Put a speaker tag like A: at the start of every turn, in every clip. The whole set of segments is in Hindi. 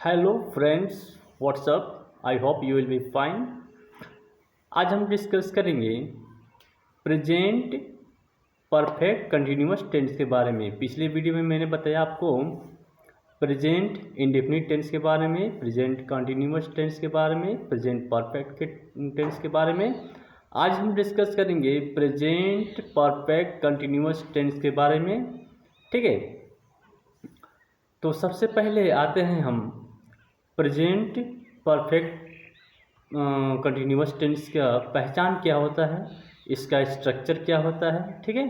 A: Hello friends, what's up. I hope you will be fine. आज हम डिस्कस करेंगे प्रेजेंट परफेक्ट कंटिन्यूअस टेंस के बारे में। पिछले वीडियो में मैंने बताया आपको प्रेजेंट इंडेफिनिट टेंस के बारे में, प्रेजेंट कंटिन्यूअस टेंस के बारे में, प्रेजेंट परफेक्ट के टेंस के बारे में। आज हम डिस्कस करेंगे प्रेजेंट परफेक्ट कंटिन्यूअस टेंस के बारे में। ठीक है, तो सबसे पहले आते हैं हम प्रेजेंट परफेक्ट कंटिन्यूअस टेंस का पहचान क्या होता है, इसका स्ट्रक्चर क्या होता है। ठीक है,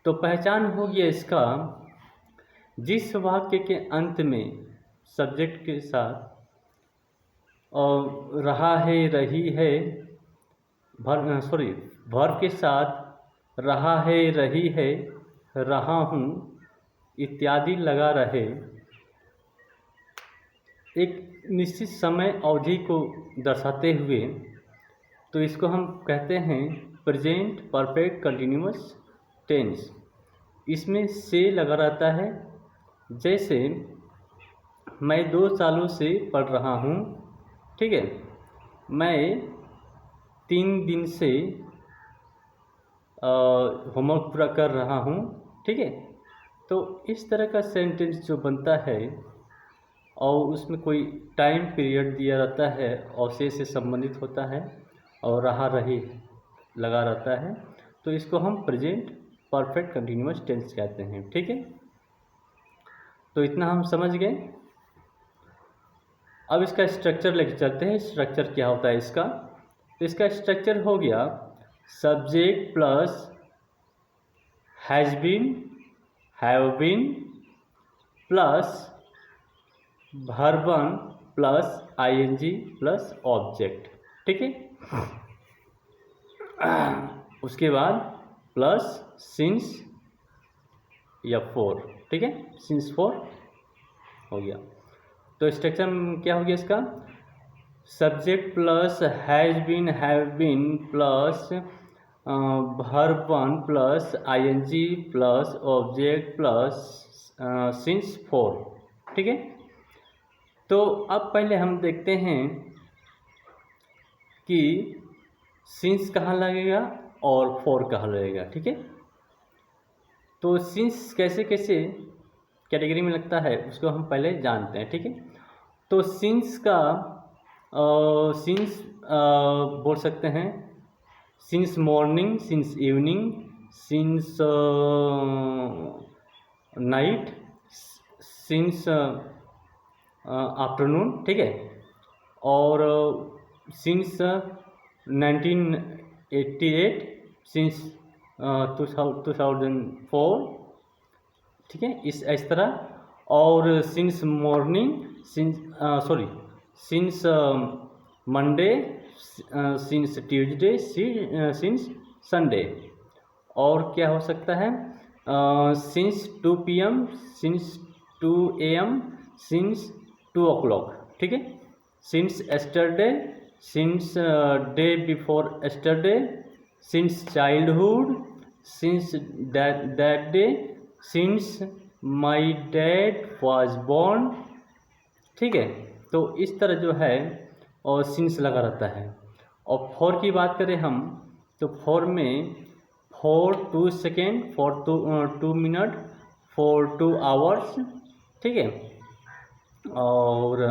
A: तो पहचान हो गया इसका, जिस वाक्य के अंत में सब्जेक्ट के साथ और रहा है, रही है, वर्ब के साथ रहा है, रही है, रहा हूँ इत्यादि लगा रहे, एक निश्चित समय अवधि को दर्शाते हुए, तो इसको हम कहते हैं प्रेजेंट परफेक्ट कंटिन्यूअस टेंस। इसमें से लगा रहता है। जैसे मैं 2 सालों से पढ़ रहा हूँ। ठीक है, मैं 3 दिन से होमवर्क पूरा कर रहा हूँ। ठीक है, तो इस तरह का सेंटेंस जो बनता है और उसमें कोई टाइम पीरियड दिया रहता है और से संबंधित होता है और रहा रही लगा रहता है, तो इसको हम प्रेजेंट परफेक्ट कंटिन्यूअस टेंस कहते हैं। ठीक है, तो इतना हम समझ गए। अब इसका स्ट्रक्चर लेके चलते हैं। स्ट्रक्चर क्या होता है इसका? तो इसका स्ट्रक्चर हो गया subject plus has been, have been plus verb plus ING plus object. ठीक है, उसके बाद प्लस सिंस या फॉर। ठीक है, सिंस फॉर हो गया। तो स्ट्रक्चर क्या हो गया इसका? Subject plus has been, have been plus verb plus ING plus object plus since for. ठीक है, तो अब पहले हम देखते हैं कि सिंस कहाँ लगेगा और फॉर कहाँ लगेगा। ठीक है, तो सिंस कैसे कैसे कैटेगरी में लगता है उसको हम पहले जानते हैं। ठीक है, तो सिंस का सिंस बोल सकते हैं since morning, since evening, since night, since afternoon. ठीक है, और सिंस 1988, सिंस 2004। ठीक है, इस तरह। और since morning, since Monday, since Tuesday, since Sunday. और क्या हो सकता है? Since 2 PM, since 2 AM, since 2 o'clock। ठीक है, since yesterday, since day before yesterday, since childhood, since that day, since my dad was born. ठीक है, तो इस तरह जो है और सिंस लगा रहता है। और फॉर की बात करें हम, तो फॉर में for 2 second, for 2 minute, for 2 hours. ठीक है, और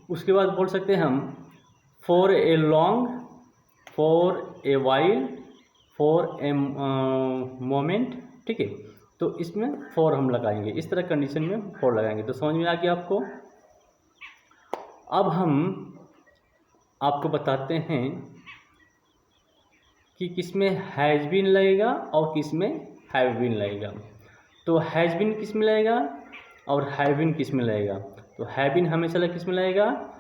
A: उसके बाद बोल सकते हैं हम for a long, for a while, for a moment. ठीक है, तो इसमें फॉर हम लगाएंगे, इस तरह कंडीशन में फॉर लगाएंगे। तो समझ में आ गया आपको? अब हम आपको बताते हैं कि किसमें हैज़ बीन लगेगा और किसमें हैव बीन लगेगा। तो हैज़ बीन किस में लगेगा और हैव बीन किस में लगेगा? तो हैव बीन हमेशा किस में लगेगा?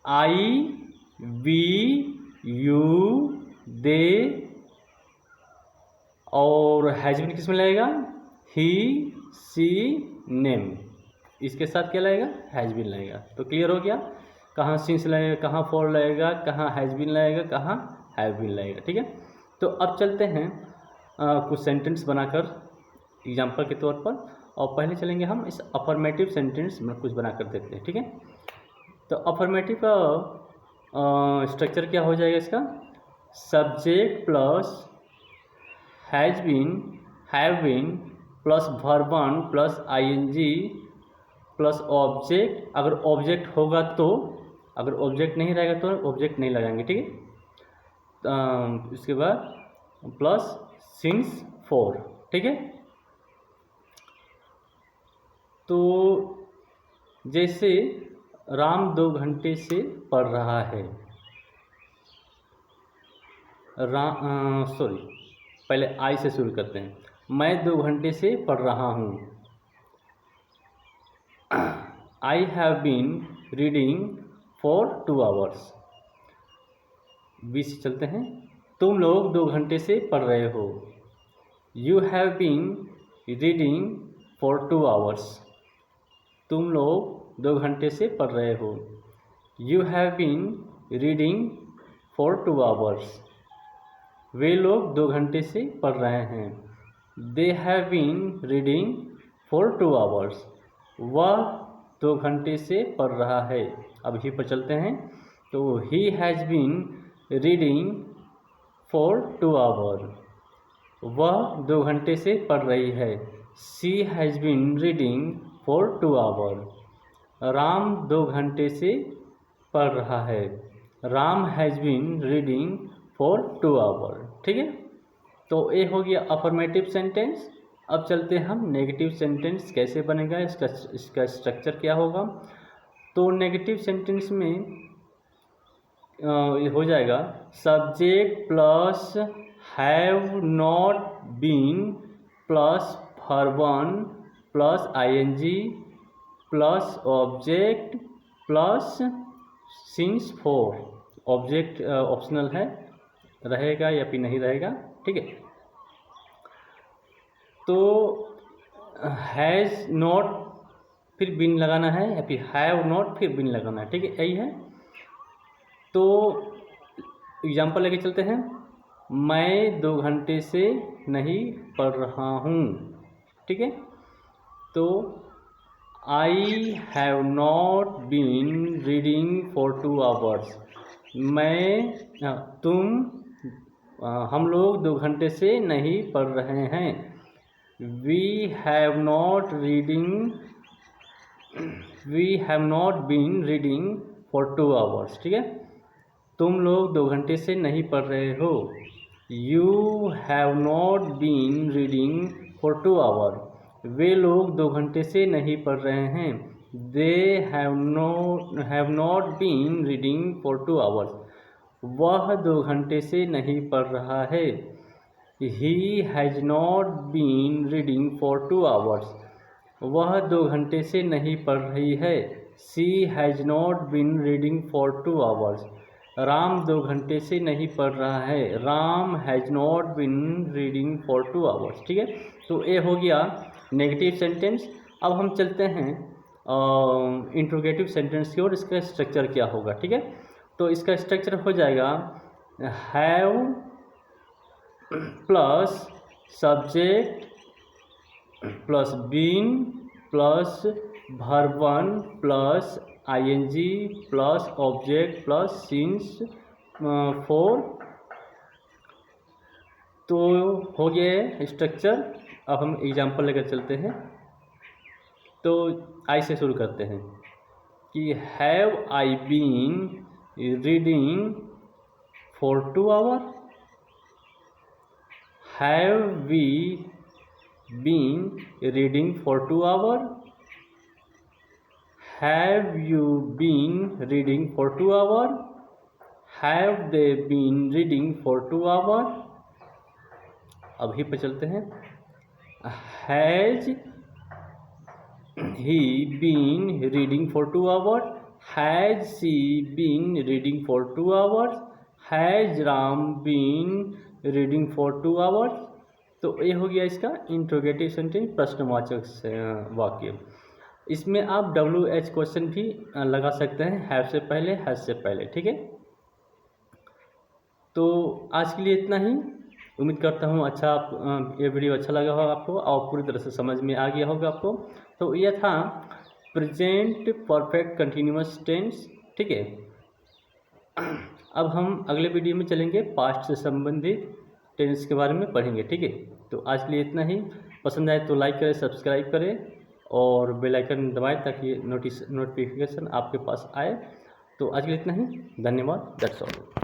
A: आई, वी, यू, दे। और हैज़ बीन किस में लगेगा? ही, सी, नेम। इसके साथ क्या लगेगा? हैज़ बीन लगेगा। तो क्लियर हो गया कहाँ सिंस लगेगा, कहाँ फॉर लगेगा, कहाँ हैज़ बीन लगेगा, कहाँ हैव बीन लगेगा। ठीक है, तो अब चलते हैं कुछ सेंटेंस बनाकर एग्जाम्पल के तौर पर। और पहले चलेंगे हम इस अफर्मेटिव सेंटेंस में कुछ बना कर देखते हैं, ठीक है। तो अफर्मेटिव का स्ट्रक्चर क्या हो जाएगा इसका, subject plus has been, have been plus verb 1 plus ING plus object, अगर ऑब्जेक्ट होगा तो, अगर ऑब्जेक्ट नहीं रहेगा तो ऑब्जेक्ट नहीं लगाएंगे, ठीक है। इसके बाद प्लस सिंस 4, ठीक है। तो जैसे राम 2 घंटे से पढ़ रहा है, पहले आई से शुरू करते हैं। मैं 2 घंटे से पढ़ रहा हूँ, I have been reading for 2 hours. बी से चलते हैं, तुम लोग 2 घंटे से पढ़ रहे हो, you have been reading for 2 hours. तुम लोग 2 घंटे से पढ़ रहे हो, you have been reading for 2 hours. वे लोग 2 घंटे से पढ़ रहे हैं, they have been reading for 2 hours. वह 2 घंटे से पढ़ रहा है। अब ही पर चलते हैं, तो he has been reading for 2 hour. वह 2 घंटे से पढ़ रही है, she has been reading for 2 hour. Ram 2 घंटे से पढ़ रहा है, Ram has been reading for 2 hour, ठीक है। तो ये हो गया अफर्मेटिव सेंटेंस। अब चलते हैं हम नेगेटिव सेंटेंस कैसे बनेगा, इसका स्ट्रक्चर क्या होगा। तो नेगेटिव सेंटेंस में ये हो जाएगा subject plus have not been plus verb 1 plus ING plus object plus since 4। Object optional है, रहेगा या फिर नहीं रहेगा, ठीक है। तो हैज़ नॉट फिर बिन लगाना है या फिर हैव नॉट फिर बिन लगाना है, ठीक है, यही है। तो एग्जांपल लेके चलते हैं, मैं 2 घंटे से नहीं पढ़ रहा हूँ, ठीक है। तो I have not been reading for 2 hours. हम लोग 2 घंटे से नहीं पढ़ रहे हैं। We have not been reading for 2 hours, ठीक है। तुम लोग 2 घंटे से नहीं पढ़ रहे हो, you have not been reading for 2 hour. वे लोग 2 घंटे से नहीं पढ़ रहे हैं, they have not been reading for 2 hours. वह 2 घंटे से नहीं पढ़ रहा है, he has not been reading for 2 hours. वह 2 घंटे से नहीं पढ़ रही है, she has not been reading for 2 hours. Ram 2 घंटे से नहीं पढ़ रहा है, Ram has not been reading for 2 hours, ठीक है। तो ये हो गया नेगेटिव सेंटेंस। अब हम चलते हैं इंट्रोगेटिव सेंटेंस की ओर। इसका स्ट्रक्चर क्या होगा, ठीक है। तो इसका स्ट्रक्चर हो जाएगा have plus subject plus been plus verb 1 plus ING plus object plus since 4। तो हो गया स्ट्रक्चर। अब हम एग्जांपल लेकर चलते हैं। तो आई से शुरू करते हैं कि have I been reading for 2 hour. Have we been reading for 2 hour. Have you been reading for 2 hour. Have they been reading for 2 hour. अभी पे चलते हैं। Has he been reading for 2 hours. Has she been reading for 2 hours. Has Ram been reading for 2 hours. तो ये हो गया इसका इंट्रोगेटिव सेंटेंस, प्रश्नवाचक वाक्य। इसमें आप WH क्वेश्चन भी लगा सकते हैं, हैव से पहले, हैज से पहले, ठीक है। तो आज के लिए इतना ही। उम्मीद करता हूँ अच्छा ये वीडियो अच्छा लगा होगा आपको और पूरी तरह से समझ में आ गया होगा आपको। तो यह था प्रेजेंट परफेक्ट कंटिन्यूअस टेंस, ठीक है। अब हम अगले वीडियो में चलेंगे, पास्ट से संबंधित टेंस के बारे में पढ़ेंगे, ठीक है। तो आज के लिए इतना ही। पसंद आए तो लाइक करें, सब्सक्राइब करें और बेल आइकन दबाएं ताकि नोटिफिकेशन आपके पास आए। तो आज के लिए इतना ही। धन्यवाद। That's all.